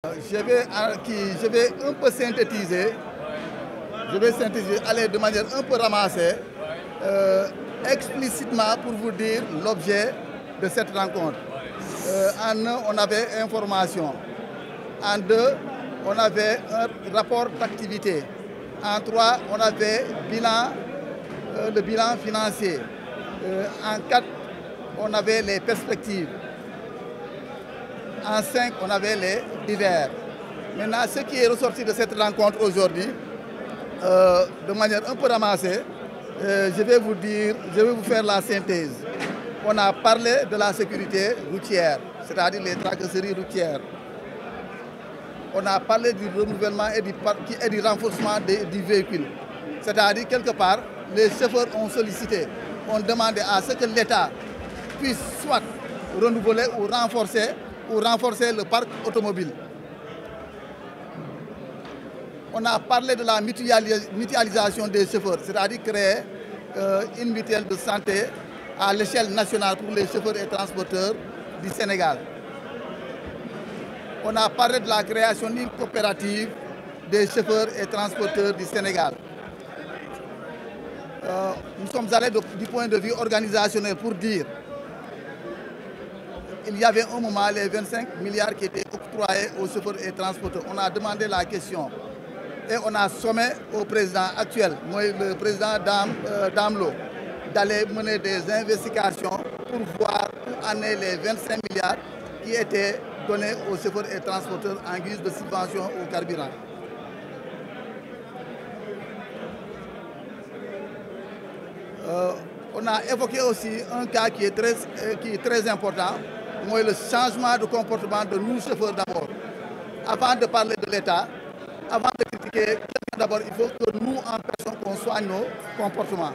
Je vais un peu synthétiser, aller de manière un peu ramassée, explicitement pour vous dire l'objet de cette rencontre. En un, on avait information. En deux, on avait un rapport d'activité. En trois, on avait le bilan financier. En quatre, on avait les perspectives. En 5, on avait les divers. Maintenant, ce qui est ressorti de cette rencontre aujourd'hui, de manière un peu ramassée, je vais vous faire la synthèse. On a parlé de la sécurité routière, c'est-à-dire les tracasseries routières. On a parlé du renouvellement et du renforcement du véhicule. C'est-à-dire, quelque part, les chauffeurs ont sollicité, ont demandé à ce que l'État puisse soit renouveler ou renforcer le parc automobile. On a parlé de la mutualisation des chauffeurs, c'est-à-dire créer une mutuelle de santé à l'échelle nationale pour les chauffeurs et transporteurs du Sénégal. On a parlé de la création d'une coopérative des chauffeurs et transporteurs du Sénégal. Nous sommes allés du point de vue organisationnel pour dire qu'il y avait un moment les 25 milliards qui étaient octroyés aux chauffeurs et transporteurs. On a demandé la question et on a sommé au président actuel, le président Damlo, d'aller mener des investigations pour voir où en est les 25 milliards qui étaient donnés aux chauffeurs et transporteurs en guise de subvention au carburant. On a évoqué aussi un cas qui est très important, le changement de comportement de nous chauffeurs d'abord. Avant de parler de l'État, avant de critiquer quelqu'un d'abord, il faut que nous, en personne, qu'on soigne nos comportements.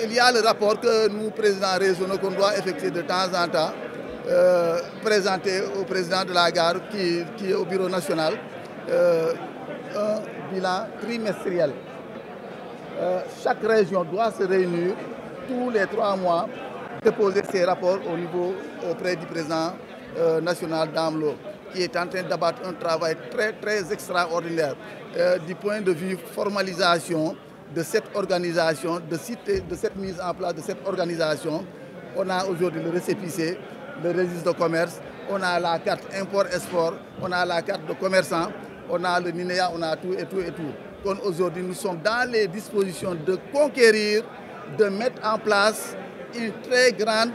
Il y a le rapport que nous, présidents régionaux, qu'on doit effectuer de temps en temps, présenter au président de la gare qui est au bureau national, un bilan trimestriel. Chaque région doit se réunir tous les 3 mois, déposer ses rapports auprès du président national Damlo, qui est en train d'abattre un travail très extraordinaire du point de vue formalisation de cette organisation, de cette mise en place de cette organisation. On a aujourd'hui le récépissé, le registre de commerce, on a la carte import-export, on a la carte de commerçant, on a le NINEA, on a tout et tout et tout. Donc aujourd'hui, nous sommes dans les dispositions de conquérir, de mettre en place une très grande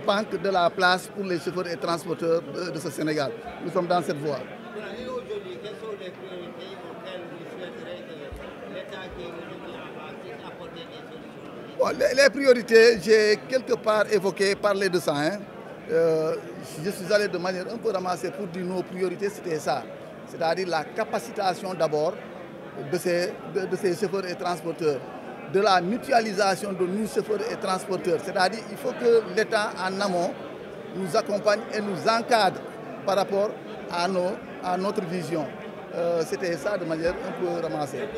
banque de la place pour les chauffeurs et transporteurs de ce Sénégal. Nous sommes dans cette voie. Et aujourd'hui, quelles sont les priorités auxquelles vous souhaiterez que l'État qui est aujourd'hui en place puisse apporter des solutions? Les priorités, j'ai quelque part parlé de ça. Je suis allé de manière un peu ramassée pour dire nos priorités, c'était ça. C'est-à-dire la capacitation d'abord de ces chauffeurs et transporteurs, de la mutualisation de nous chauffeurs et transporteurs. C'est-à-dire qu'il faut que l'État en amont nous accompagne et nous encadre par rapport à notre vision. C'était ça de manière un peu ramassée.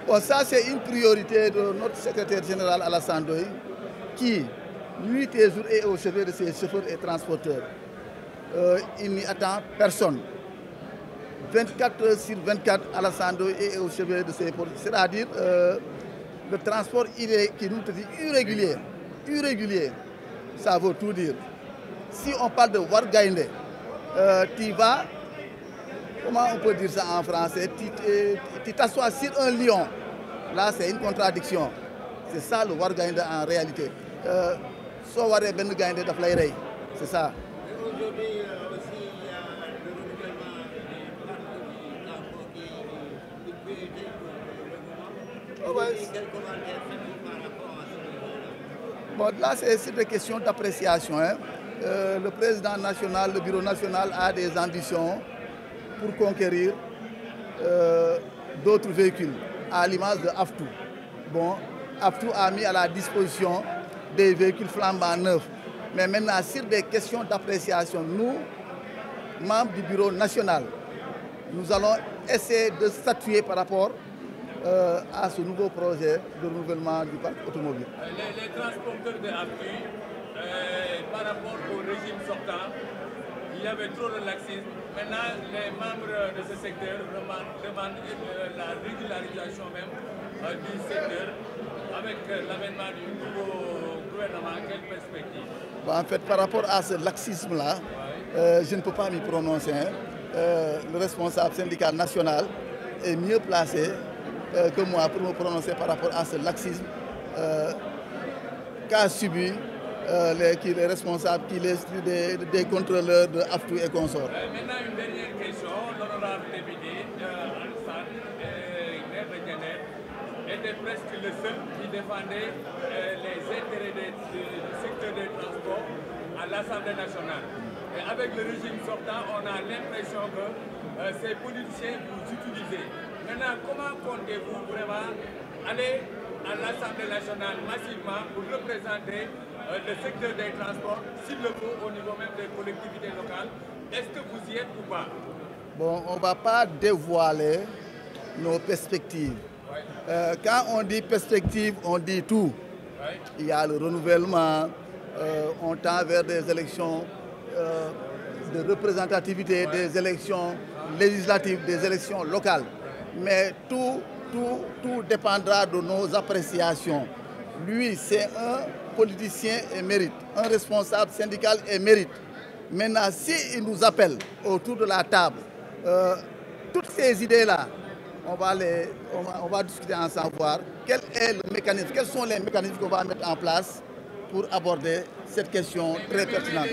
Bon, ça c'est une priorité de notre secrétaire général Alassane Ndoye qui, nuit et jour, est au chevet de ces chauffeurs et transporteurs. Il n'y attend personne. 24 heures sur 24, Alassane Ndoye est au chevet de ces produits. C'est-à-dire le transport qui nous dit irrégulier, ça veut tout dire. Si on parle de Wargaïndé, tu vas, comment on peut dire ça en français, tu t'assois sur un lion. Là, c'est une contradiction. C'est ça le Wargaïndé en réalité. So waré ben gaïndé daf lay rey. C'est ça. Aujourd'hui aussi, il y a le renouvellement du transport qui est une priorité pour le moment. Quel commentaire faites-vous par rapport à ce niveau-là? Bon, là, c'est des questions d'appréciation. Le président national, le bureau national a des ambitions pour conquérir d'autres véhicules, à l'image de Aftou. Bon, Aftou a mis à la disposition des véhicules flambant neufs. Mais maintenant, sur des questions d'appréciation, nous, membres du bureau national, nous allons essayer de statuer par rapport à ce nouveau projet de renouvellement du parc automobile. Les transporteurs de AFTU, par rapport au régime sortant, il y avait trop de laxisme. Maintenant, les membres de ce secteur demandent la régularisation même du secteur avec l'avènement du nouveau gouvernement. Quelle perspective? En fait, par rapport à ce laxisme-là, je ne peux pas m'y prononcer. Le responsable syndical national est mieux placé que moi pour me prononcer par rapport à ce laxisme qu'a subi les responsables, des contrôleurs de AFTU et consorts. Maintenant, une dernière question. L'honorable député Alassane Nder était presque le seul qui défendait les intérêts du secteur des transports à l'Assemblée nationale. Et avec le régime sortant, on a l'impression que ces politiciens vous utilisez. Maintenant, comment comptez-vous vraiment aller à l'Assemblée nationale massivement pour représenter le secteur des transports, s'il le faut, au niveau même des collectivités locales? Est-ce que vous y êtes ou pas? Bon, on ne va pas dévoiler nos perspectives. Quand on dit perspective, on dit tout. Il y a le renouvellement, on tend vers des élections de représentativité, des élections législatives, des élections locales. Mais tout dépendra de nos appréciations. Lui, c'est un politicien émérite, un responsable syndical émérite. Maintenant, s'il nous appelle autour de la table, toutes ces idées-là, on va discuter ensemble, voir quel est le mécanisme, quels sont les mécanismes qu'on va mettre en place pour aborder cette question très pertinente.